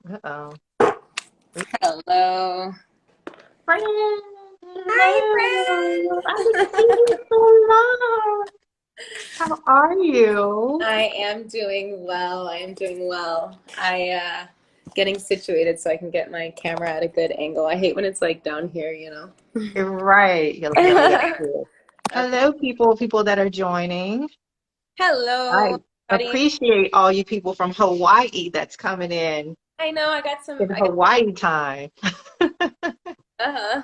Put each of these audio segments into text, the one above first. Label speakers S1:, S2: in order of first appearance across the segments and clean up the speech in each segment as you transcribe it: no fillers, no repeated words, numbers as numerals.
S1: Uh-oh.
S2: Hello.
S1: Friend,
S2: Hi,
S1: hello. I
S2: friend.
S1: haven't seen you so long. How are you?
S2: I am doing well. I am doing well. Getting situated so I can get my camera at a good angle. I hate when it's like down here.
S1: You're right. Yeah, let me get up here.
S2: Okay.
S1: Hello, people that are joining.
S2: Hello,
S1: I
S2: everybody.
S1: appreciate all you people from Hawaii that's coming
S2: I know I got some.
S1: in Hawaii time.
S2: Uh-huh.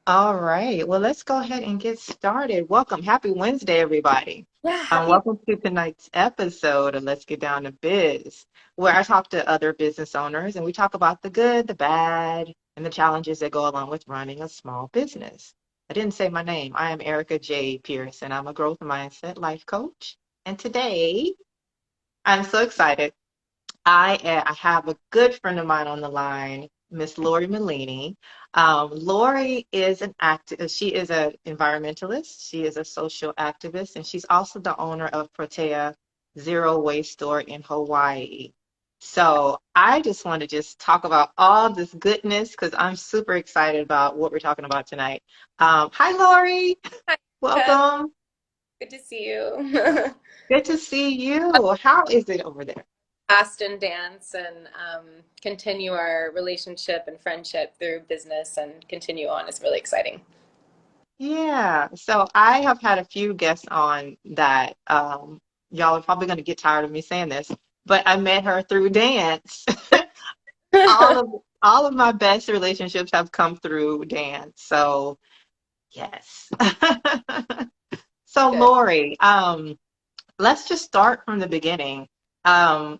S1: All right. Well, let's go ahead and get started. Welcome. Happy Wednesday, everybody.
S2: Yeah, happy.
S1: Welcome to tonight's episode of Let's Get Down to Biz, where I talk to other business owners and we talk about the good, the bad, and the challenges that go along with running a small business. I didn't say my name. I am Erica J. Pearson. I'm a growth mindset life coach. And today, I'm so excited. I have a good friend of mine on the line, Miss Lori Mallini. Lori is an she is an environmentalist, she is a social activist, and she's also the owner of Protea Zero Waste Store in Hawaii. So I just want to just talk about all this goodness because I'm super excited about what we're talking about tonight. Hi, Lori.
S2: Hi, Kat.
S1: Welcome.
S2: Good to see you.
S1: Good to see you. How is it over there?
S2: Fast and dance and continue our relationship and friendship through business and continue on is really exciting.
S1: Yeah, so I have had a few guests on that y'all are probably going to get tired of me saying this, but I met her through dance. All of all of my best relationships have come through dance. So, yes. So,
S2: Good.
S1: Lori, let's just start from the beginning. Um,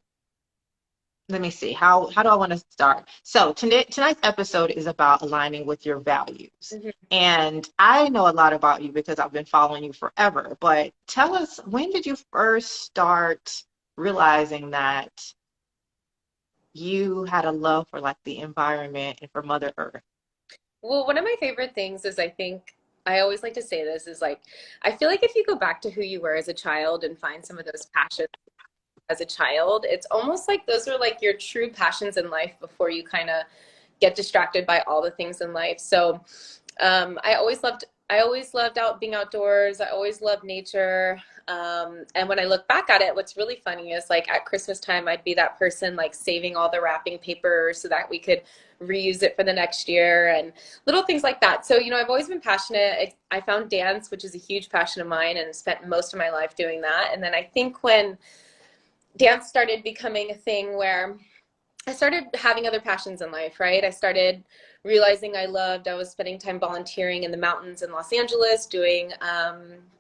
S1: let me see. How do I want to start? So tonight's episode is about aligning with your values.
S2: Mhm.
S1: And I know a lot about you because I've been following you forever. But tell us, when did you first start realizing that you had a love for like the environment and for Mother Earth?
S2: Well, one of my favorite things is I think I always like to say this is like I feel like if you go back to who you were as a child and find some of those passions as a child, it's almost like those are like your true passions in life before you kind of get distracted by all the things in life. So I always loved out being outdoors. I always loved nature. And when I look back at it, what's really funny is like at Christmas time, I'd be that person like saving all the wrapping paper so that we could reuse it for the next year and little things like that. So, I've always been passionate. I found dance, which is a huge passion of mine, and spent most of my life doing that. And then I think when dance started becoming a thing where I started having other passions in life, right? I started realizing I was spending time volunteering in the mountains in Los Angeles, doing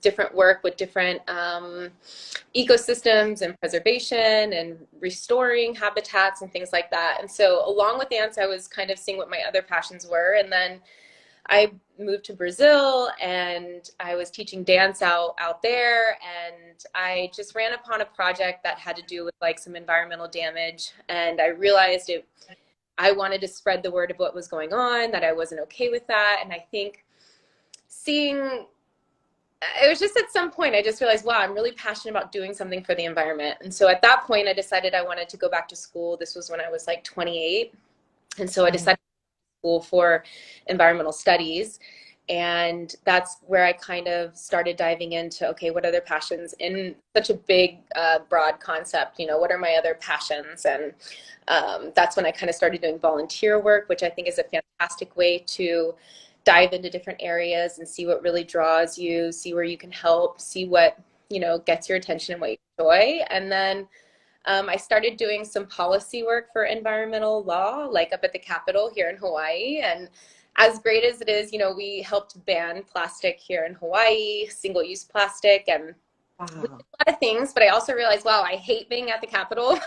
S2: different work with different ecosystems and preservation and restoring habitats and things like that. And so, along with dance, I was kind of seeing what my other passions were. And then I moved to Brazil and I was teaching dance out there, and I just ran upon a project that had to do with like some environmental damage, and I realized I wanted to spread the word of what was going on, that I wasn't okay with that. And I think seeing it was just at some point I just realized, wow, I'm really passionate about doing something for the environment. And so at that point I decided I wanted to go back to school. This was when I was like 28. And so I
S1: Mhm.
S2: decided school for environmental studies. And that's where I kind of started diving into, okay, what other passions in such a big, broad concept? What are my other passions? And that's when I kind of started doing volunteer work, which I think is a fantastic way to dive into different areas and see what really draws you, see where you can help, see what, gets your attention and what you enjoy. And then I started doing some policy work for environmental law, like up at the Capitol here in Hawaii. And as great as it is, we helped ban plastic here in Hawaii, single use plastic, and we did
S1: Wow.
S2: a lot of things. But I also realized, wow, I hate being at the Capitol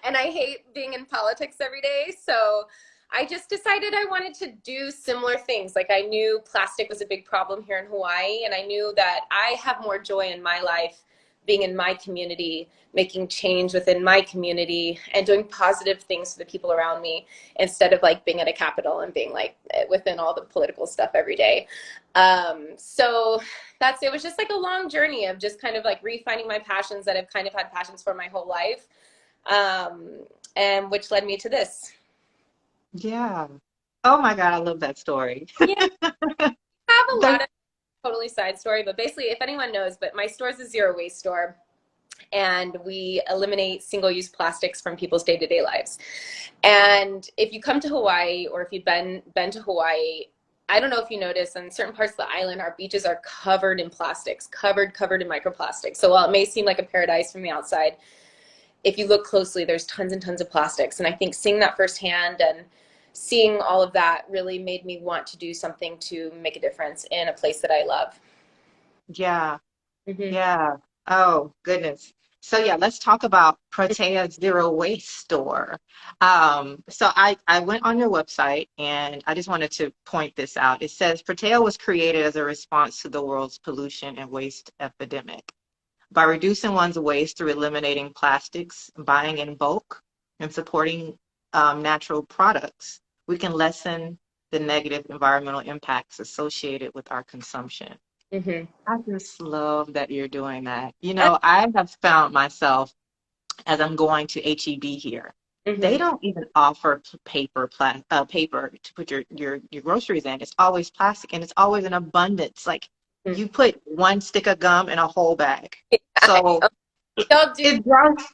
S2: and I hate being in politics every day. So I just decided I wanted to do similar things. Like I knew plastic was a big problem here in Hawaii, and I knew that I have more joy in my life being in my community, making change within my community, and doing positive things for the people around me instead of like being at a Capitol and being like within all the political stuff every day. So it was just like a long journey of just kind of like refining my passions that I've kind of had passions for my whole life. um, and which led me to this.
S1: Yeah. Oh my God, I love that story.
S2: Yeah, I have a
S1: There's,
S2: lot of totally side story, but basically, if anyone knows, but my store is a zero waste store, and we eliminate single-use plastics from people's day-to-day lives. And if you come to Hawaii, or if you've been to Hawaii, I don't know if you notice, in certain parts of the island, our beaches are covered in plastics, covered in microplastics. So while it may seem like a paradise from the outside, if you look closely, there's tons and tons of plastics. And I think seeing that firsthand and seeing all of that really made me want to do something to make a difference in a place that I love.
S1: yeah.
S2: Mm-hmm.
S1: Yeah. Oh, goodness. So yeah, let's talk about Protea Zero Waste Store. So I went on your website and I just wanted to point this out. It says Protea was created as a response to the world's pollution and waste epidemic. By reducing one's waste through eliminating plastics, buying in bulk, and supporting natural products, we can lessen the negative environmental impacts associated with our consumption.
S2: Mm-hmm.
S1: I just love that you're doing that. You know, I have found myself as I'm going to HEB here, they
S2: Mm-hmm.
S1: don't even offer paper to put your groceries in. It's always plastic and it's always in abundance. Like
S2: Mm-hmm.
S1: you put one stick of gum in a whole bag. So it,
S2: Y'all do,
S1: it drives,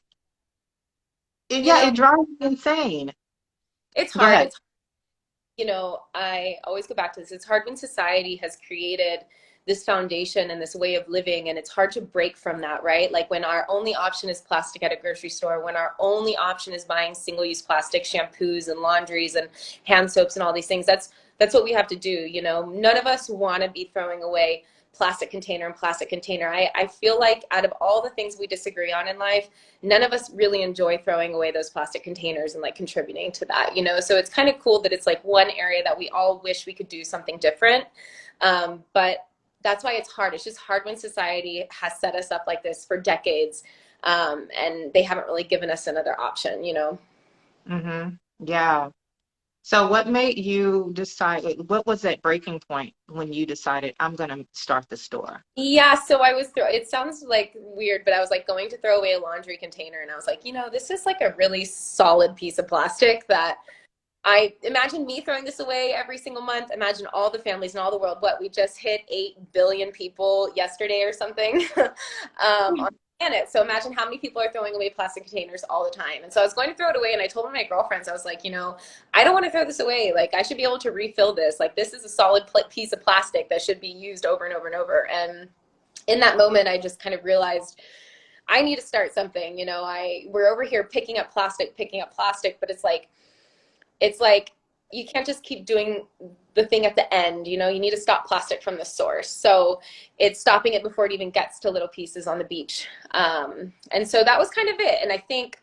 S2: you
S1: yeah,
S2: know,
S1: it drives me insane.
S2: it's
S1: Go
S2: hard.
S1: ahead.
S2: It's, I always go back to this. It's hard when society has created this foundation and this way of living, and it's hard to break from that, right? Like when our only option is plastic at a grocery store, when our only option is buying single-use plastic shampoos and laundries and hand soaps and all these things. That's what we have to do, you know. None of us want to be throwing away plastic container and plastic container. I feel like out of all the things we disagree on in life, none of us really enjoy throwing away those plastic containers and like contributing to that, you know. So it's kind of cool that it's like one area that we all wish we could do something different. But that's why it's hard. It's just hard when society has set us up like this for decades, and they haven't really given us another option, you know.
S1: Mm-hmm. Yeah. So what made you decide, like, what was that breaking point when you decided I'm going to start the store?
S2: Yeah, so I was it sounds like weird, but I was like going to throw away a laundry container, and I was like, you know, this is like a really solid piece of plastic that I imagine me throwing this away every single month. Imagine all the families in all the world. What, we just hit 8 billion people yesterday or something on the planet. So imagine how many people are throwing away plastic containers all the time. And so I was going to throw it away, and I told one of my girlfriends, I was like, you know, I don't want to throw this away. Like, I should be able to refill this. Like, this is a solid piece of plastic that should be used over and over and over. And in that moment, I just kind of realized I need to start something. You know, we're over here picking up plastic, but it's like you can't just keep doing the thing at the end. You know, you need to stop plastic from the source. So it's stopping it before it even gets to little pieces on the beach. And so that was kind of it. And I think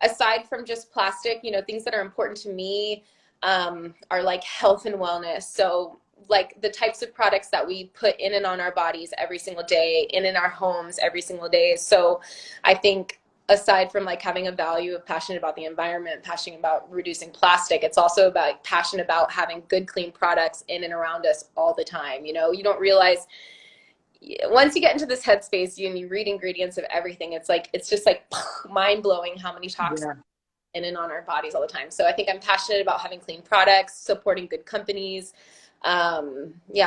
S2: aside from just plastic, you know, things that are important to me are like health and wellness. So like the types of products that we put in and on our bodies every single day, in our homes every single day. So I think aside from like having a value of passionate about the environment, passionate about reducing plastic, it's also about passionate about having good, clean products in and around us all the time. You know, you don't realize once you get into this headspace, you read ingredients of everything. It's like, it's just like mind blowing how many toxins
S1: Yeah.
S2: in and on our bodies all the time. So I think I'm passionate about having clean products, supporting good companies. Yeah,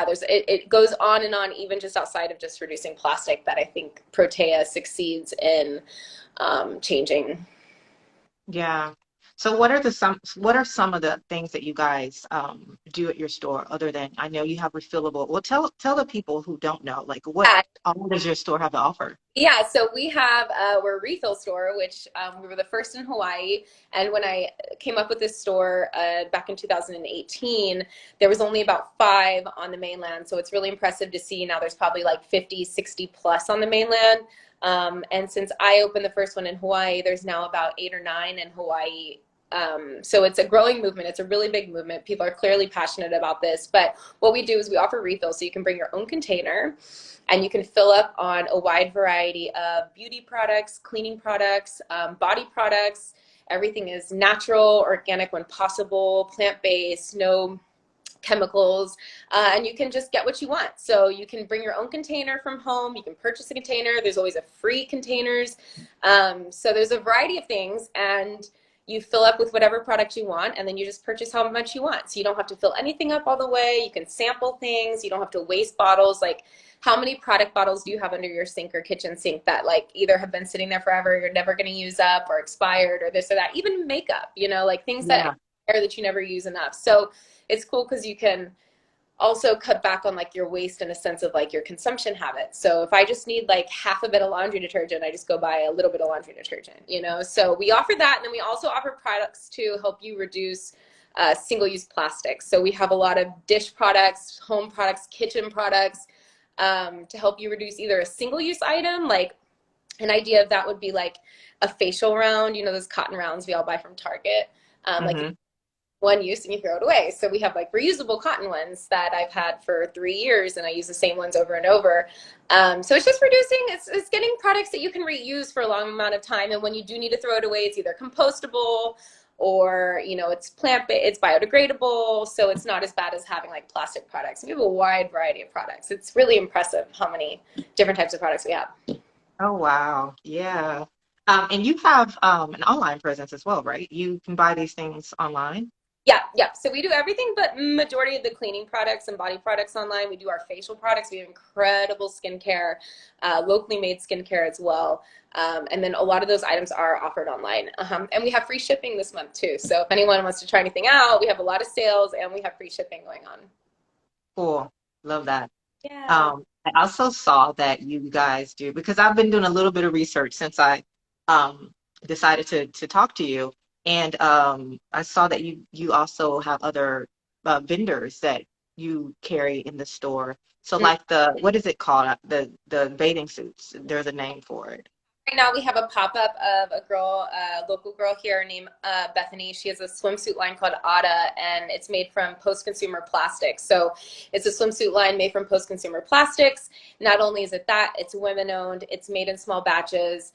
S2: it goes on and on, even just outside of just reducing plastic, that I think Protea succeeds in changing.
S1: Yeah. So what are some of the things that you guys do at your store other than I know you have refillable. Well, tell the people who don't know, like what
S2: Yeah,
S1: all does your store have to offer?
S2: yeah, so we're a refill store, which we were the first in Hawaii. And when I came up with this store back in 2018, there was only about five on the mainland. So it's really impressive to see now there's probably like 50, 60 plus on the mainland. And since I opened the first one in Hawaii, there's now about eight or nine in Hawaii. So it's a growing movement. It's a really big movement. People are clearly passionate about this. But what we do is we offer refills. So you can bring your own container and you can fill up on a wide variety of beauty products, cleaning products, body products. Everything is natural, organic when possible, plant-based, no chemicals, and you can just get what you want. So you can bring your own container from home. You can purchase a container. There's always a free containers. So there's a variety of things, and you fill up with whatever product you want, and then you just purchase how much you want. So you don't have to fill anything up all the way. You can sample things. You don't have to waste bottles. Like, how many product bottles do you have under your sink or kitchen sink that like either have been sitting there forever, you're never going to use up, or expired, or this or that? Even makeup, you know, like things that
S1: Yeah.
S2: expire that you never use enough. So it's cool because you can also cut back on like your waste in a sense of like your consumption habits. So if I just need like half a bit of laundry detergent, I just go buy a little bit of laundry detergent, you know? So we offer that. And then we also offer products to help you reduce single-use plastics. So we have a lot of dish products, home products, kitchen products, to help you reduce either a single-use item, like an idea of that would be like a facial round, you know, those cotton rounds we all buy from Target. Like
S1: Hmm.
S2: one use and you throw it away. So we have like reusable cotton ones that I've had for 3 years, and I use the same ones over and over. So it's just reducing, it's getting products that you can reuse for a long amount of time. And when you do need to throw it away, it's either compostable or, you know, it's plant-based, it's biodegradable. So it's not as bad as having like plastic products. We have a wide variety of products. It's really impressive how many different types of products we have.
S1: Oh, wow. Yeah. And you have an online presence as well, right? You can buy these things online.
S2: Yeah, yeah. So we do everything but majority of the cleaning products and body products online. We do our facial products. We have incredible skincare, locally made skincare as well. And then a lot of those items are offered online. And we have free shipping this month too. So if anyone wants to try anything out, we have a lot of sales and we have free shipping going on.
S1: Cool. Love that.
S2: Yeah.
S1: I also saw that you guys do, because I've been doing a little bit of research since I um, decided to talk to you, and I saw that you also have other vendors that you carry in the store. So like the what is it called? The bathing suits. There's a name for it.
S2: Right now we have a pop-up of a girl, a local girl here named Bethany. She has a swimsuit line called Ada, and it's made from post-consumer plastics. So it's a swimsuit line made from post-consumer plastics. Not only is it that, it's women-owned. It's made in small batches.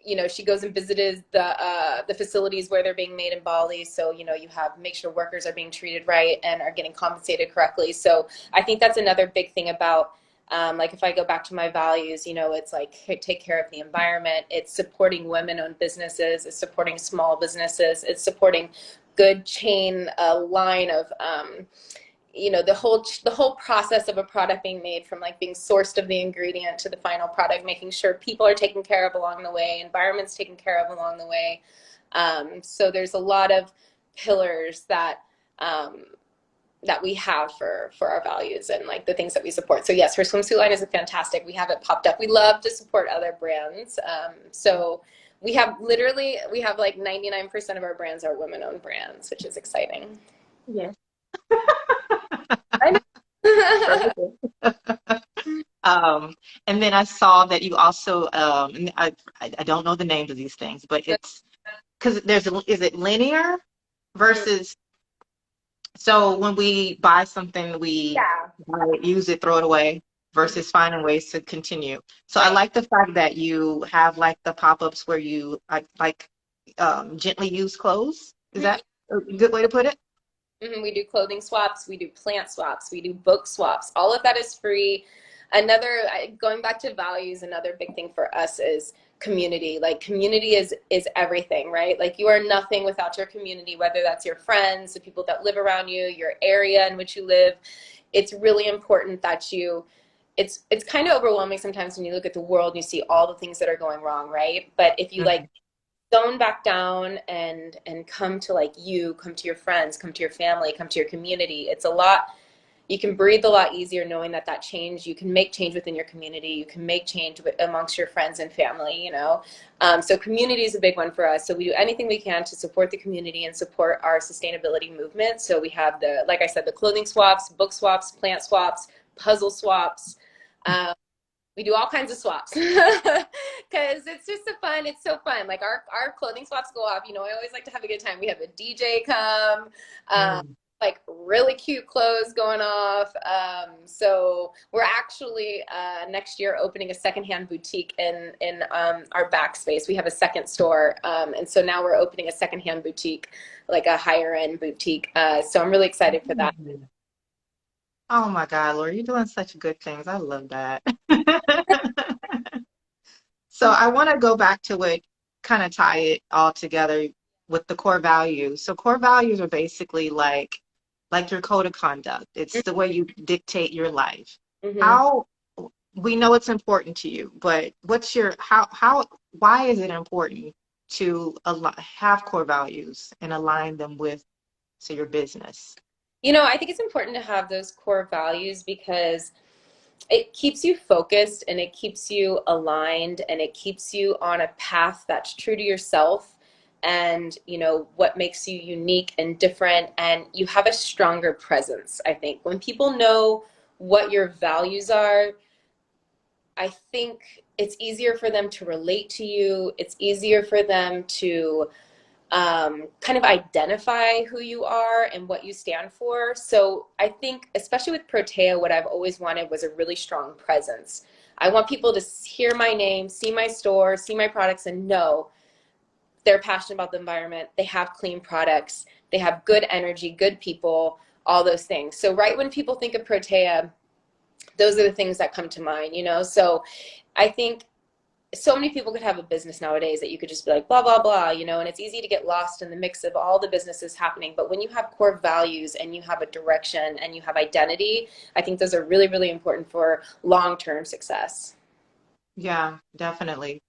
S2: You know, she goes and visited the facilities where they're being made in Bali. So, you know, you have make sure workers are being treated right and are getting compensated correctly. So I think that's another big thing about like if I go back to my values, you know, it's like take care of the environment. It's supporting women-owned businesses. It's supporting small businesses. It's supporting good chain line of, you know, the whole process of a product being made from like being sourced of the ingredient to the final product, making sure people are taken care of along the way, environment's taken care of along the way. So there's a lot of pillars um, that we have for our values and like the things that we support. So yes, her swimsuit line is fantastic. We have it popped up. We love to support other brands. So we have like 99% of our brands are women-owned brands, which is exciting.
S1: Yes.
S2: I know.
S1: Very good. Um, and then I saw that you also, and I don't know the names of these things, but it's because is it linear versus, so when we buy something, we
S2: Yeah,
S1: buy it, use it, throw it away versus finding ways to continue. So I
S2: right.
S1: like the fact that you have like the pop-ups where you like gently used clothes. Is that a good way to put it?
S2: We do clothing swaps, we do plant swaps, we do book swaps. All of that is free. Going back to values, another big thing for us is community. Like community is everything, right? Like you are nothing without your community, whether that's your friends, the people that live around you, your area in which you live. It's really important that it's kind of overwhelming sometimes when you look at the world and you see all the things that are going wrong, right? But if you like
S1: Mhm.
S2: zone back down and come to like you, come to your friends, come to your family, come to your community, it's a lot. You can breathe a lot easier knowing that change, you can make change within your community, you can make change amongst your friends and family, you know. So community is a big one for us. So we do anything we can to support the community and support our sustainability movement. So we have like I said, the clothing swaps, book swaps, plant swaps, puzzle swaps. Um, we do all kinds of swaps because it's so fun. Like our clothing swaps go off. You know, I always like to have a good time. We have a DJ come. Um,
S1: Mm.
S2: like really cute clothes going off. So we're actually next year opening a secondhand boutique in our backspace. We have a second store, and so now we're opening a secondhand boutique, like a higher end boutique. So I'm really excited for that.
S1: Oh my God, Lori, you're doing such good things. I love that. So I want to go back to what kind of tie it all together with the core values. So core values are basically like your code of conduct. It's the way you dictate your life.
S2: Mm-hmm.
S1: How we know it's important to you, but what's your how why is it important to have core values and align them with, say, your business?
S2: I think it's important to have those core values because it keeps you focused and it keeps you aligned and it keeps you on a path that's true to yourself and what makes you unique and different, and you have a stronger presence. I think when people know what your values are, I think it's easier for them to relate to you. It's easier for them to kind of identify who you are and what you stand for. So I think, especially with Protea, what I've always wanted was a really strong presence. I want people to hear my name, see my store, see my products, and know they're passionate about the environment. They have clean products. They have good energy, good people, all those things. So right when people think of Protea, those are the things that come to mind. So I think so many people could have a business nowadays that you could just be like blah blah blah, and it's easy to get lost in the mix of all the businesses happening. But when you have core values and you have a direction and you have identity, I think those are really, really important for long-term success.
S1: Yeah, definitely.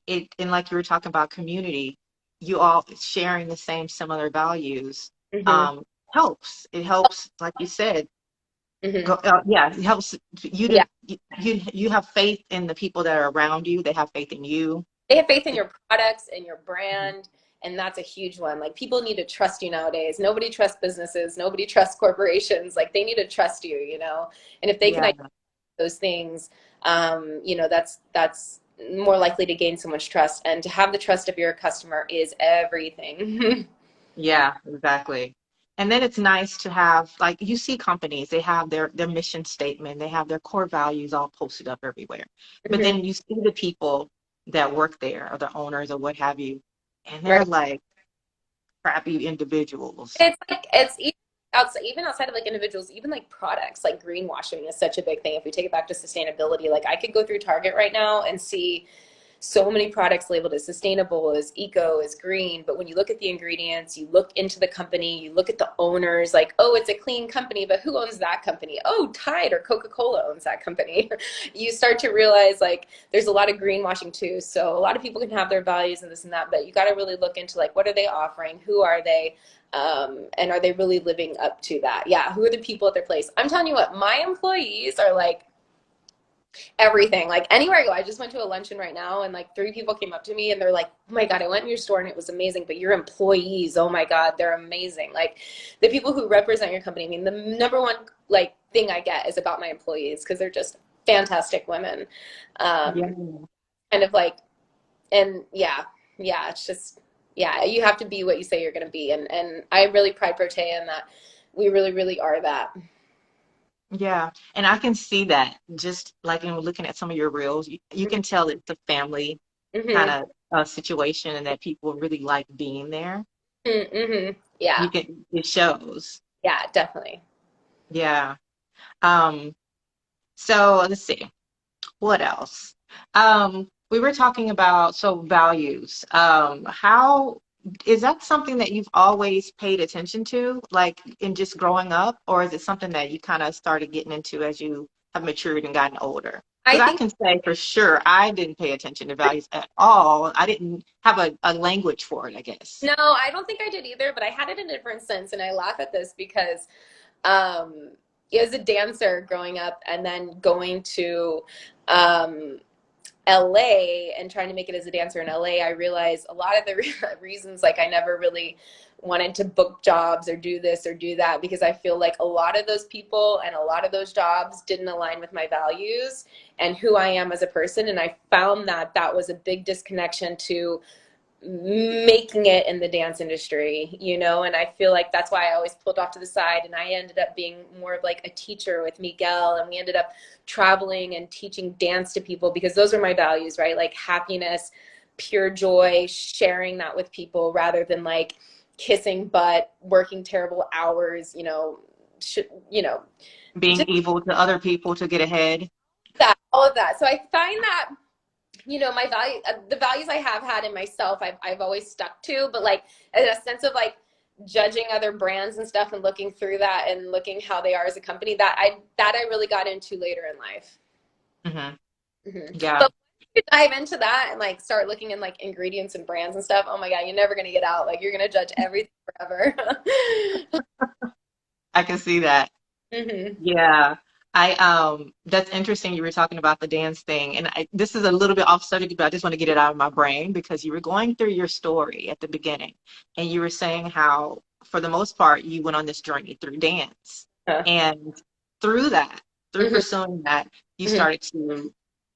S1: It and like you were talking about community, you all sharing the same similar values
S2: Hmm.
S1: um, helps. It helps, like you said,
S2: Hmm.
S1: yeah, it helps you
S2: Yeah,
S1: to you have faith in the people that are around you. They have faith in you.
S2: they have faith in your products and your brand, and that's a huge one. Like, people need to trust you nowadays. Nobody trusts businesses, nobody trusts corporations. Like, they need to trust you. And if they can
S1: Yeah,
S2: identify those things, that's more likely to gain someone's trust. And to have the trust of your customer is everything.
S1: yeah, exactly. And then it's nice to have, like, you see companies, they have their mission statement, they have their core values all posted up everywhere. But
S2: Mhm.
S1: then you see the people that work there, or the owners, or what have you, and they're
S2: Right.
S1: like crappy individuals.
S2: It's like it's even outside of like individuals, even like products, like greenwashing is such a big thing. If we take it back to sustainability, like I could go through Target right now and see so many products labeled as sustainable, as eco, as green. But when you look at the ingredients, you look into the company, you look at the owners, like, oh, it's a clean company, but who owns that company? Oh, Tide or Coca-Cola owns that company. You start to realize like there's a lot of greenwashing too. So a lot of people can have their values and this and that, but you got to really look into like, what are they offering? Who are they? And are they really living up to that? Yeah, who are the people at their place? I'm telling you what, my employees are like everything. Like anywhere I go, I just went to a luncheon right now, and like three people came up to me and they're like, "Oh my God, I went in your store and it was amazing, but your employees, oh my God, they're amazing." Like the people who represent your company. I mean, the number one like thing I get is about my employees because they're just fantastic women.
S1: Yeah.
S2: Um, Kind of like, and yeah, it's just yeah, you have to be what you say you're going to be, and I really pride Protea in that. We really, really are that.
S1: Yeah, and I can see that just like in looking at some of your reels, you can tell it's a family kind
S2: Mm-hmm.
S1: of situation and that people really like being there.
S2: Mm-hmm. Yeah,
S1: It shows.
S2: yeah, definitely.
S1: Yeah. Um, so let's see. What else? We were talking about so values. How is that something that you've always paid attention to, like in just growing up, or is it something that you kind of started getting into as you have matured and gotten older?
S2: I
S1: Because I
S2: think
S1: can say for sure I didn't pay attention to values at all. I didn't have a language for it, I guess.
S2: no, I don't think I did either, but I had it in a different sense, and I laugh at this because um, as a dancer growing up and then going to um, LA and trying to make it as a dancer in LA, I realized a lot of the reasons like I never really wanted to book jobs or do this or do that because I feel like a lot of those people and a lot of those jobs didn't align with my values and who I am as a person. And I found that that was a big disconnection to making it in the dance industry, and I feel like that's why I always pulled off to the side, and I ended up being more of like a teacher with Miguel, and we ended up traveling and teaching dance to people because those are my values, right? Like happiness, pure joy, sharing that with people rather than like kissing butt, working terrible hours, you know,
S1: Being
S2: just
S1: evil to other people to get ahead.
S2: that, all of that. So I find that my value, the values I have had in myself, I've always stuck to, but like in a sense of like judging other brands and stuff and looking through that and looking how they are as a company, that I really got into later in life.
S1: Hmm.
S2: But
S1: Yeah.
S2: once you dive into that and like start looking in like ingredients and brands and stuff, oh my God, you're never gonna get out. Like you're gonna judge everything forever.
S1: I can see that.
S2: hmm
S1: Yeah. That's interesting you were talking about the dance thing. And this is a little bit off subject, but I just want to get it out of my brain because you were going through your story at the beginning and you were saying how, for the most part, you went on this journey through dance. And through that, through
S2: hmm
S1: pursuing that, you
S2: hmm
S1: started to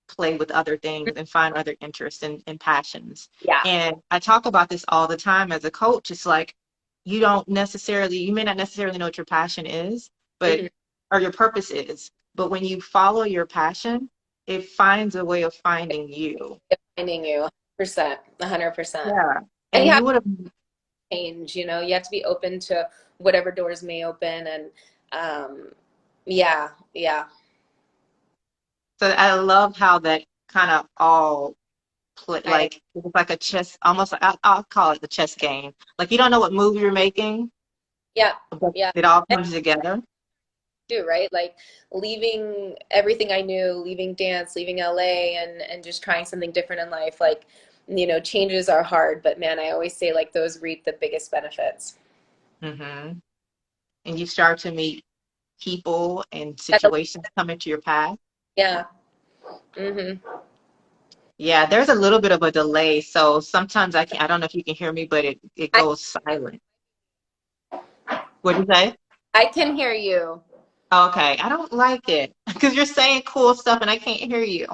S1: play with other things and find other interests and passions.
S2: Yeah.
S1: And I talk about this all the time as a coach. It's like you may not necessarily know what your passion is, but
S2: hmm
S1: or your purpose is. But when you follow your passion, it finds a way of finding you.
S2: Finding you 100%, 100%.
S1: Yeah.
S2: And you
S1: And
S2: have
S1: you would have,
S2: to change, you have to be open to whatever doors may open. And yeah, yeah.
S1: so I love how that kind of all play,
S2: I,
S1: like, it's like a chess, almost, I'll call it the chess game. Like you don't know what move you're making,
S2: yeah,
S1: but
S2: yeah.
S1: it all comes together.
S2: Do right, like leaving everything I knew, leaving dance, leaving LA, and just trying something different in life. Like, changes are hard, but man, I always say like those reap the biggest benefits.
S1: Hmm. And you start to meet people and situations come into your path.
S2: Yeah. hmm
S1: Yeah, there's a little bit of a delay, so sometimes I don't know if you can hear me, but it
S2: I
S1: goes silent. What do you say?
S2: I can hear you.
S1: Okay, I don't like it because you're saying cool stuff and I can't hear you.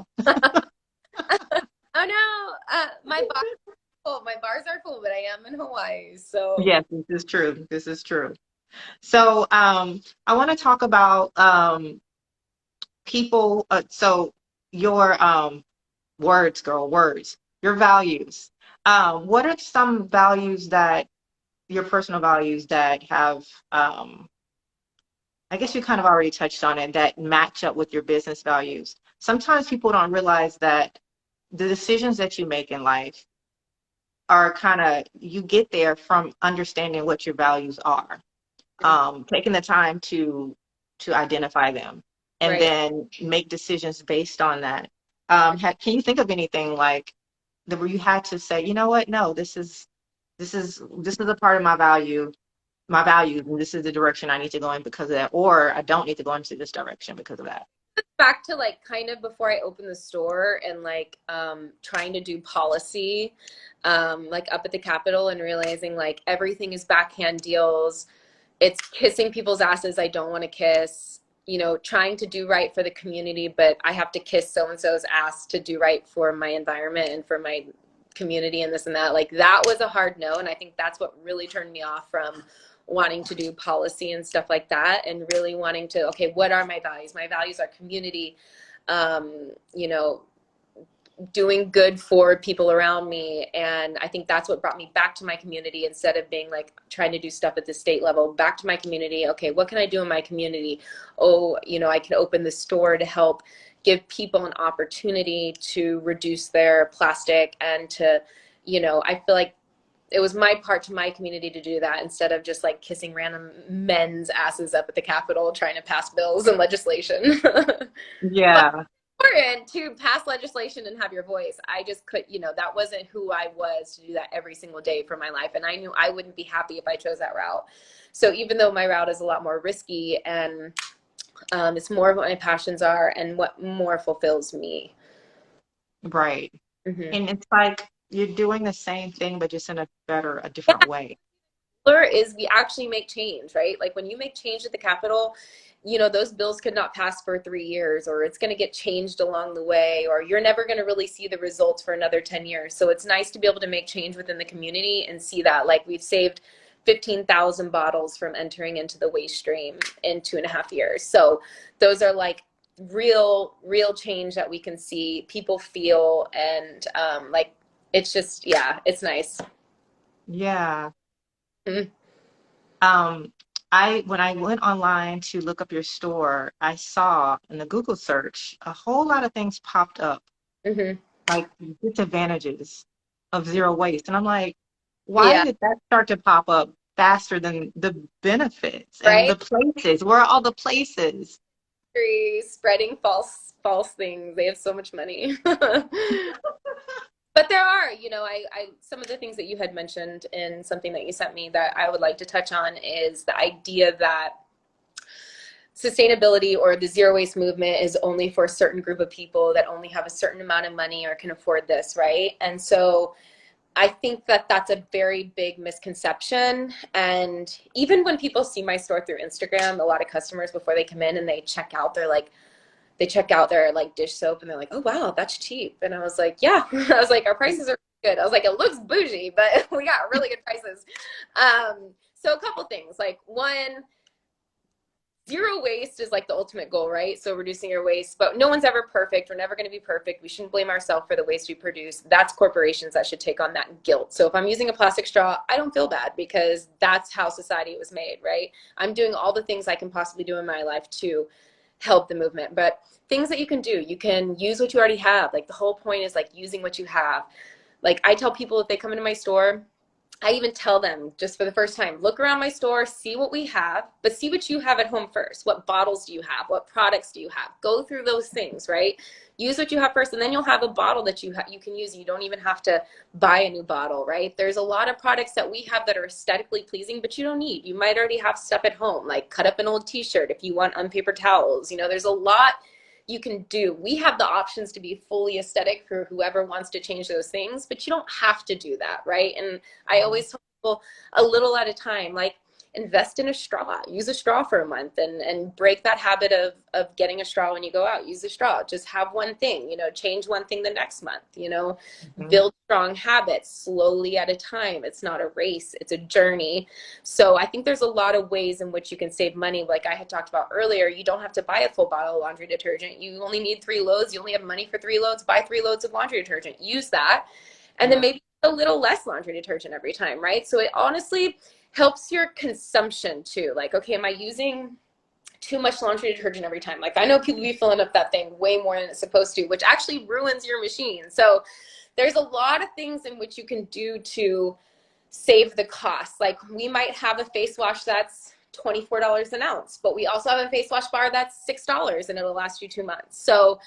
S2: Oh no, my bars are full, but I am in Hawaii, so
S1: Yes, this is true. This is true. So, I want to talk about people. So your words, girl, words, your values. What are some values that your personal values that have I guess you kind of already touched on it, that match up with your business values. Sometimes people don't realize that the decisions that you make in life are kind of, you get there from understanding what your values are, taking the time to identify them, and
S2: right.
S1: then make decisions based on that. Can you think of anything like that where you had to say, you know what, no, this is a part of my values, and this is the direction I need to go in because of that, or I don't need to go into this direction because of that.
S2: Back to like kind of before I opened the store and like trying to do policy like up at the Capitol and realizing like everything is backhand deals. It's kissing people's asses I don't want to kiss, trying to do right for the community, but I have to kiss so and so's ass to do right for my environment and for my community and this and that. Like that was a hard no, and I think that's what really turned me off from wanting to do policy and stuff like that, and really wanting to, okay, what are my values? My values are community, um, you know doing good for people around me. And I think that's what brought me back to my community instead of being like trying to do stuff at the state level. Back to my community. Okay, what can I do in my community? Oh, I can open this store to help give people an opportunity to reduce their plastic and to, I feel like it was my part to my community to do that instead of just like kissing random men's asses up at the Capitol trying to pass bills and legislation. But
S1: Yeah,
S2: important to pass legislation and have your voice. I just could, that wasn't who I was to do that every single day for my life. And I knew I wouldn't be happy if I chose that route. So even though my route is a lot more risky and it's more of what my passions are and what more fulfills me.
S1: right.
S2: hmm
S1: And it's like you're doing the same thing, but just in a different way.
S2: is we actually make change, right? Like when you make change at the Capitol, those bills could not pass for 3 years, or it's going to get changed along the way, or you're never going to really see the results for another 10 years. So it's nice to be able to make change within the community and see that. Like we've saved 15,000 bottles from entering into the waste stream in 2.5 years. So those are like real change that we can see, people feel, and like it's just, yeah, it's nice.
S1: Yeah.
S2: Mm-hmm.
S1: Um, when I went online to look up your store, I saw in the Google search a whole lot of things popped up,
S2: Mm-hmm.
S1: like disadvantages of zero waste. And I'm like, why
S2: Yeah,
S1: did that start to pop up faster than the benefits and
S2: right.
S1: the places? Where are all the places?
S2: Spreading false things. They have so much money. But there are, some of the things that you had mentioned in something that you sent me that I would like to touch on is the idea that sustainability or the zero waste movement is only for a certain group of people that only have a certain amount of money or can afford this, right? And so I think that that's a very big misconception. And even when people see my store through Instagram, a lot of customers before they come in and they check out, they check out their like dish soap and they're like, oh wow, that's cheap. And I was like, yeah. I was like, our prices are good. I was like, it looks bougie, but we got really good prices. So a couple things. Like one, zero waste is like the ultimate goal, right? So reducing your waste, but no one's ever perfect. We're never going to be perfect. We shouldn't blame ourselves for the waste we produce. That's corporations that should take on that guilt. So if I'm using a plastic straw, I don't feel bad because that's how society was made, right? I'm doing all the things I can possibly do in my life to help the movement. But things that you can do, you can use what you already have. Like the whole point is like using what you have. Like I tell people if they come into my store, I even tell them just for the first time, look around my store, see what we have, but see what you have at home first. What bottles do you have? What products do you have? Go through those things, right? Use what you have first, and then you'll have a bottle that you can use. You don't even have to buy a new bottle, right? There's a lot of products that we have that are aesthetically pleasing, but you don't need. You might already have stuff at home, like cut up an old T-shirt if you want unpaper towels. There's a lot you can do. We have the options to be fully aesthetic for whoever wants to change those things, but you don't have to do that, right? And I always tell people a little at a time, like invest in a straw, use a straw for a month and break that habit of getting a straw when you go out. Use a straw, just have one thing, change one thing the next month,
S1: Mhm.
S2: build strong habits slowly at a time. It's not a race, it's a journey. So I think there's a lot of ways in which you can save money. Like I had talked about earlier, you don't have to buy a full bottle of laundry detergent. You only need 3 loads. You only have money for 3 loads. Buy 3 loads of laundry detergent. Use that. And then
S1: Yeah.
S2: maybe a little less laundry detergent every time, right? So it honestly helps your consumption too. Like, okay, am I using too much laundry detergent every time? Like I know people be filling up that thing way more than it's supposed to, which actually ruins your machine. So there's a lot of things in which you can do to save the cost. Like we might have a face wash that's $24 an ounce, but we also have a face wash bar that's $6 and it'll last you 2 months. So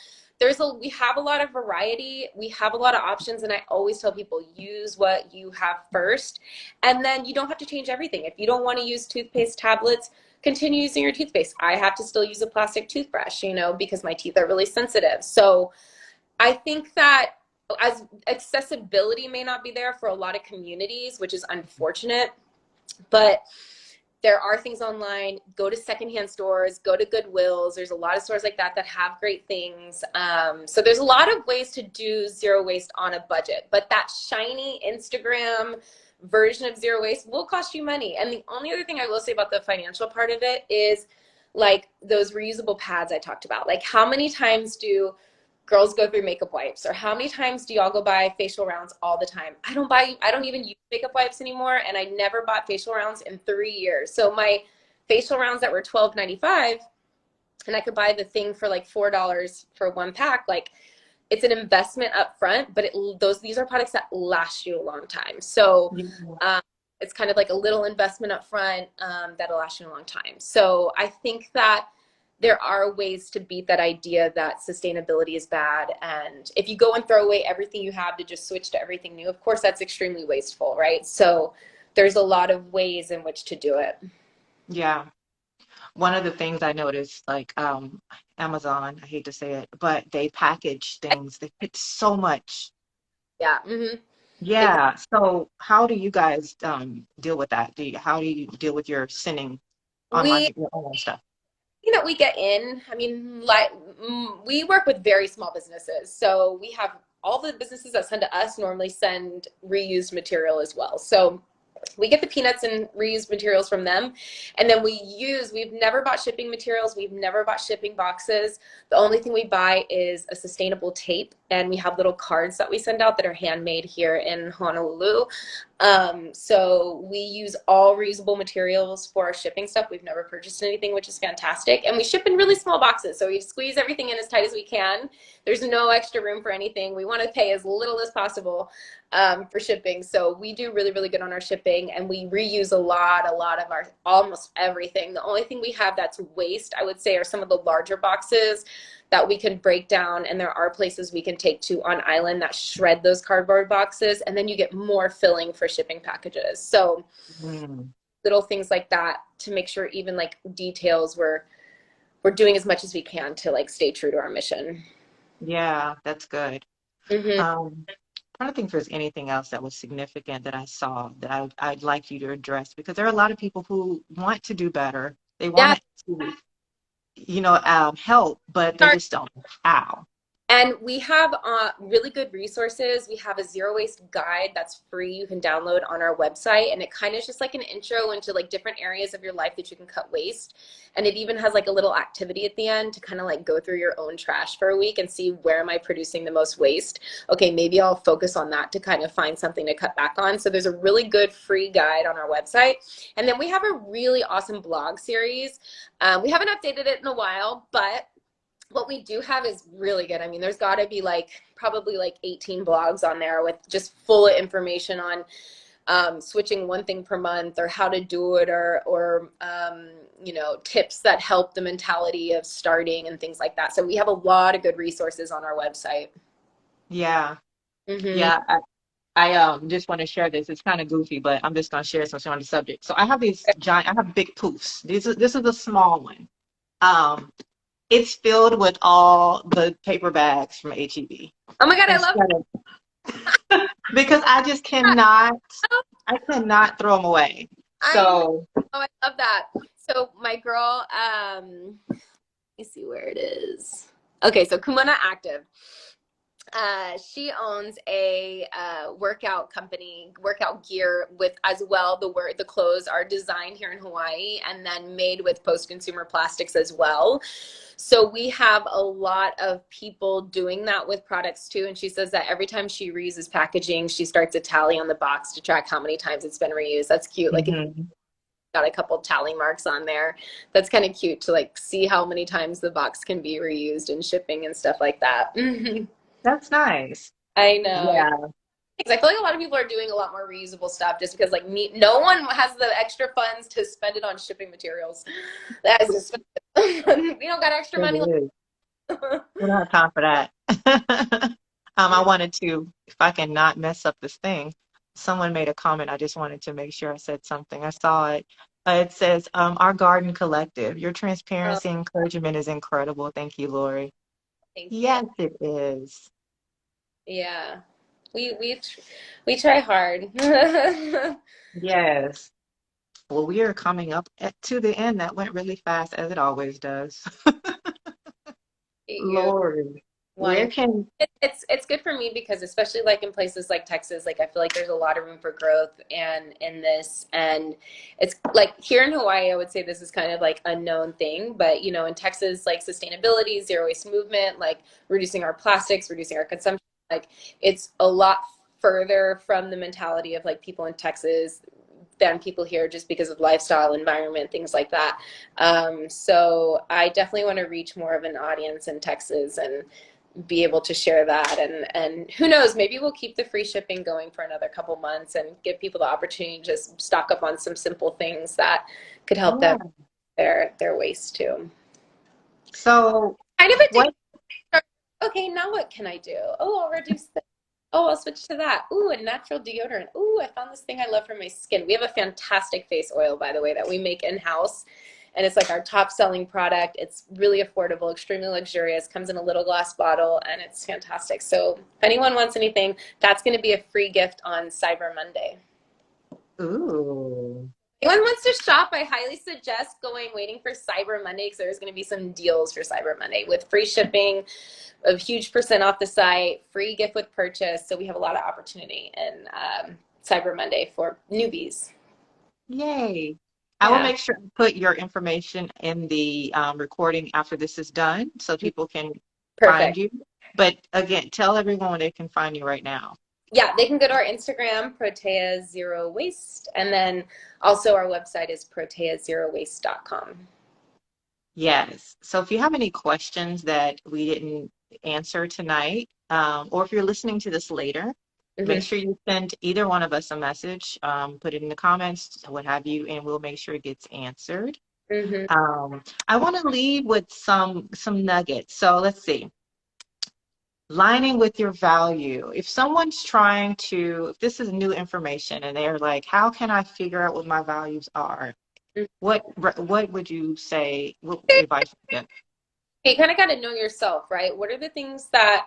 S2: we have a lot of variety, we have a lot of options, and I always tell people use what you have first, and then you don't have to change everything. If you don't want to use toothpaste tablets, continue using your toothpaste. I have to still use a plastic toothbrush, because my teeth are really sensitive. So I think that as accessibility may not be there for a lot of communities, which is unfortunate, but there are things online. Go to secondhand stores, go to Goodwills. There's a lot of stores like that that have great things. So there's a lot of ways to do zero waste on a budget, but that shiny Instagram version of zero waste will cost you money. And the only other thing I will say about the financial part of it is like those reusable pads I talked about. Like how many times do girls go through makeup wipes, or how many times do y'all go buy facial rounds all the time? I don't even use makeup wipes anymore, and I never bought facial rounds in 3 years. So my facial rounds that were $12.95, and I could buy the thing for like $4 for one pack. Like it's an investment up front, but these are products that last you a long time. So
S1: Yeah.
S2: um, it's kind of like a little investment up front that'll last you a long time. So I think that there are ways to beat that idea that sustainability is bad. And if you go and throw away everything you have to just switch to everything new, of course, that's extremely wasteful, right? So there's a lot of ways in which to do it.
S1: Yeah. One of the things I noticed, like Amazon, I hate to say it, but they package things. They put so much.
S2: Yeah. Mm-hmm.
S1: Yeah. So how do you guys deal with that? How do you deal with your sending
S2: We,
S1: your online stuff?
S2: we get in. I mean, like we work with very small businesses, so we have all the businesses that send to us normally send reused material as well. So we get the peanuts and reused materials from them, and then we've never bought shipping materials, we've never bought shipping boxes. The only thing we buy is a sustainable tape, and we have little cards that we send out that are handmade here in Honolulu. So we use all reusable materials for our shipping stuff. We've never purchased anything, which is fantastic, and we ship in really small boxes, so we squeeze everything in as tight as we can. There's no extra room for anything. We want to pay as little as possible for shipping. So we do really, really good on our shipping, and we reuse a lot of our almost everything. The only thing we have that's waste, I would say, are some of the larger boxes that we can break down, and there are places we can take to on island that shred those cardboard boxes, and then you get more filling for shipping packages. So
S1: Mm,
S2: little things like that to make sure even like details we're doing as much as we can to like stay true to our mission.
S1: yeah, that's good.
S2: Mm-hmm.
S1: Trying to think if there's anything else that was significant that I saw that I'd like you to address because there are a lot of people who want to do better. They
S2: Yeah.
S1: want to, help, but they just don't know how.
S2: And we have really good resources. We have a zero waste guide that's free. You can download on our website, and it kind of is just like an intro into like different areas of your life that you can cut waste. And it even has like a little activity at the end to kind of like go through your own trash for a week and see where am I producing the most waste. Okay, maybe I'll focus on that to kind of find something to cut back on. So there's a really good free guide on our website. And then we have a really awesome blog series. We haven't updated it in a while, but what we do have is really good. I mean, there's got to be like probably like 18 blogs on there with just full of information on switching one thing per month or how to do it or tips that help the mentality of starting and things like that. So we have a lot of good resources on our website.
S1: Yeah,
S2: Mm-hmm.
S1: yeah. I just want to share this. It's kind of goofy, but I'm just gonna share it since we're on the subject. So I have these giant. I have big poofs. This is a small one. Um, it's filled with all the paper bags from HEB
S2: Oh my God, I love
S1: instead of because I just
S2: that.
S1: I cannot throw them away.
S2: I know.
S1: So
S2: Oh, I love that. So my girl, let me see where it is. Okay, so Kumana Active. She owns a workout company, workout gear with as well. The clothes are designed here in Hawaii and then made with post-consumer plastics as well. So we have a lot of people doing that with products too. And she says that every time she reuses packaging, she starts a tally on the box to track how many times it's been reused. That's cute. Like if you
S1: mhm.
S2: got a couple tally marks on there, that's kind of cute to like see how many times the box can be reused in shipping and stuff like that.
S1: That's nice.
S2: I know.
S1: Yeah,
S2: I feel like a lot of people are doing a lot more reusable stuff just because like no one has the extra funds to spend it on shipping materials. That's just we don't got extra
S1: it
S2: money.
S1: is.
S2: Like
S1: We don't have time for that. I wanted to, if I can not mess up this thing, someone made a comment. I just wanted to make sure I said something. I saw it. It says, our garden collective, your
S2: oh,
S1: transparency and encouragement is incredible. Thank you, Lori.
S2: thank you.
S1: Yes, it is.
S2: Yeah, we we try hard.
S1: Yes. Well, we are coming up to the end. That went really fast, as it always does.
S2: You
S1: Lori, where
S2: wanting
S1: can,
S2: it's good for me because especially like in places like Texas, like I feel like there's a lot of room for growth and in this, and it's like here in Hawaii I would say this is kind of like a known thing, but in Texas, like sustainability, zero waste movement, like reducing our plastics, reducing our consumption, like it's a lot further from the mentality of like people in Texas than people here just because of lifestyle, environment, things like that. So I definitely want to reach more of an audience in Texas and be able to share that, and who knows, maybe we'll keep the free shipping going for another couple months and give people the opportunity to just stock up on some simple things that could help them
S1: yeah.
S2: their waste too.
S1: So,
S2: Kind of addictive.
S1: what,
S2: Okay, now what can I do? Oh, I'll reduce this. Oh, I'll switch to that. Ooh, a natural deodorant. Ooh, I found this thing I love for my skin. We have a fantastic face oil, by the way, that we make in house. and it's like our top selling product. It's really affordable, extremely luxurious, comes in a little glass bottle, and it's fantastic. So if anyone wants anything, that's going to be a free gift on Cyber Monday.
S1: Ooh.
S2: Anyone wants to shop, I highly suggest waiting for Cyber Monday, because there's going to be some deals for Cyber Monday with free shipping, a huge percent off the site, free gift with purchase. So we have a lot of opportunity in Cyber Monday for newbies.
S1: Yay. I will
S2: Yeah,
S1: make sure to put your information in the recording after this is done so people can find
S2: perfect.
S1: you. But again, tell everyone where they can find you right now.
S2: Yeah, they can go to our Instagram, Protea Zero Waste, and then also our website is proteazerowaste.com.
S1: Yes. So if you have any questions that we didn't answer tonight, or if you're listening to this later, make
S2: Mm-hmm.
S1: sure you send either one of us a message, put it in the comments, what have you, and we'll make sure it gets answered.
S2: Mm-hmm.
S1: I want to leave with some nuggets. So let's see. Lining with your value. If someone's trying to, if this is new information and they're like, how can I figure out what my values are? What would you say? What advice would you give?
S2: You kind of got to know yourself, right? What are the things that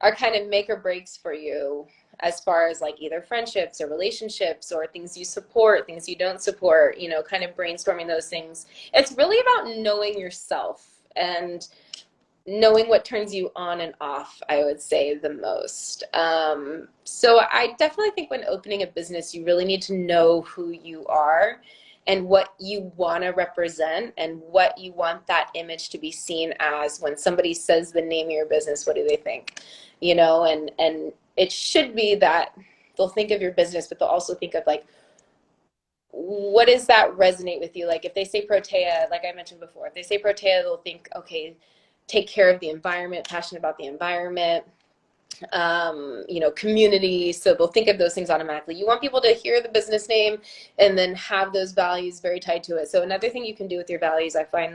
S2: are kind of make or breaks for you, as far as like either friendships or relationships or things you support, things you don't support, kind of brainstorming those things. It's really about knowing yourself and knowing what turns you on and off, I would say the most. So I definitely think when opening a business, you really need to know who you are and what you want to represent and what you want that image to be seen as. When somebody says the name of your business, what do they think? And it should be that they'll think of your business, but they'll also think of like, what does that resonate with you? Like if they say Protea, like I mentioned before, if they say Protea, they'll think, okay, take care of the environment, passionate about the environment, community. So they'll think of those things automatically. You want people to hear the business name and then have those values very tied to it. So another thing you can do with your values, I find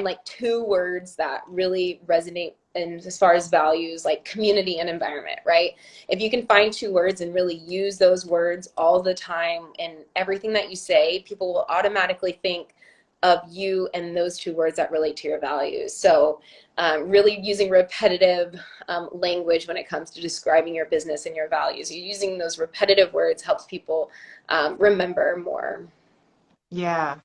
S2: like two words that really resonate and as far as values, like community and environment, right? If you can find two words and really use those words all the time in everything that you say, people will automatically think of you and those two words that relate to your values. So really using repetitive language when it comes to describing your business and your values. You're using those repetitive words helps people remember more.
S1: Yeah,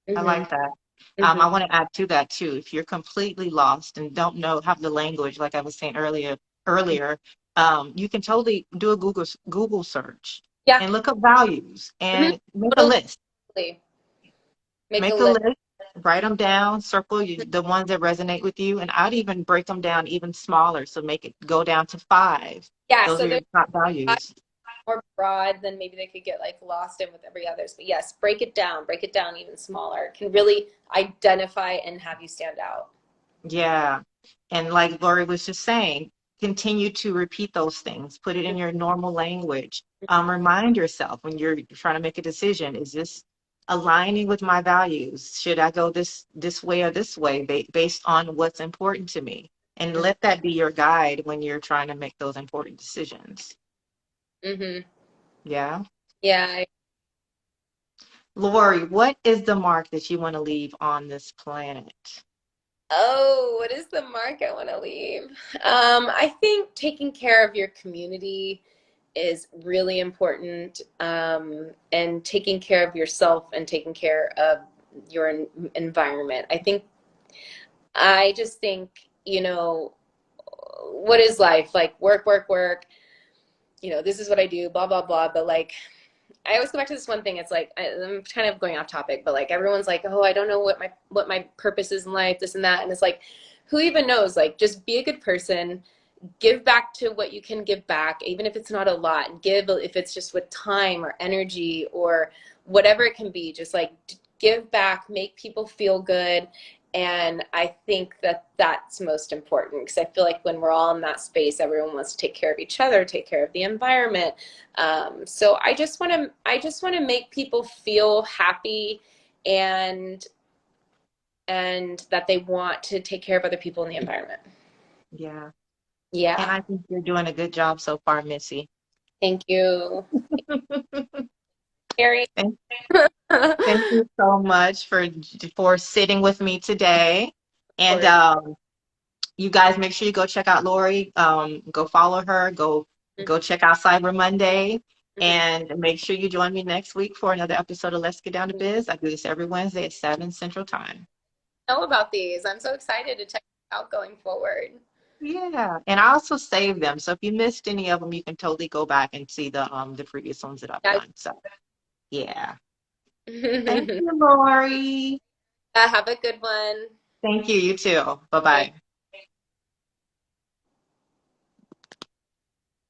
S1: I
S2: Mm-hmm.
S1: like that. I
S2: Mm-hmm.
S1: want to add to that too. If you're completely lost and don't know, have the language, like I was saying earlier, you can totally do a Google search
S2: Yeah.
S1: and look up values
S2: Mm-hmm.
S1: and make a
S2: Totally.
S1: list.
S2: Make a
S1: Make a
S2: list.
S1: list, write them down, circle the ones that resonate with you, and I'd even break them down even smaller. So make it go down to five.
S2: Yeah.
S1: Those
S2: So
S1: are your
S2: there's
S1: top
S2: a lot
S1: values.
S2: more broad than maybe they could get like lost in with every others. But yes, break it down even smaller. It can really identify and have you stand out.
S1: Yeah. And like Lori was just saying, continue to repeat those things. Put it in your normal language. Remind yourself when you're trying to make a decision, is this aligning with my values? Should I go this way or this way based on what's important to me? And let that be your guide when you're trying to make those important decisions.
S2: Mm-hmm.
S1: Yeah.
S2: Yeah.
S1: Lori, what is the mark that you want to leave on this planet?
S2: Oh, what is the mark I want to leave? I think taking care of your community is really important, and taking care of yourself and taking care of your environment. I just think, what is life? Like work, work, work. This is what I do, blah, blah, blah. But like, I always go back to this one thing. It's like I'm kind of going off topic, but like everyone's like, "Oh, I don't know what my purpose is in life, this and that." And it's like, who even knows? Like, just be a good person, give back to what you can give back, even if it's not a lot. Give if it's just with time or energy or whatever it can be. Just like give back, make people feel good. And I think that that's most important because I feel like when we're all in that space, everyone wants to take care of each other, take care of the environment. So I just want to make people feel happy and and that they want to take care of other people in the environment.
S1: Yeah. And
S2: Yeah.
S1: I think you're doing a good job so far, Missy.
S2: Thank you. Carrie.
S1: Thank Thank you so much for sitting with me today.
S2: Of
S1: And
S2: course.
S1: you guys make sure you go check out Lori. Go follow her. Go check out Cyber Monday.
S2: Mhm.
S1: And make sure you join me next week for another episode of Let's Get Down to Biz. I do this every Wednesday at 7 Central Time.
S2: Know about these. I'm so excited to check it out going forward.
S1: Yeah. And I also save them. So if you missed any of them, you can totally go back and see the previous ones that I've
S2: Yeah.
S1: done. So yeah. Thank you, Lori.
S2: Have a good one.
S1: Thank you. You too. Bye
S2: Thanks.
S1: bye.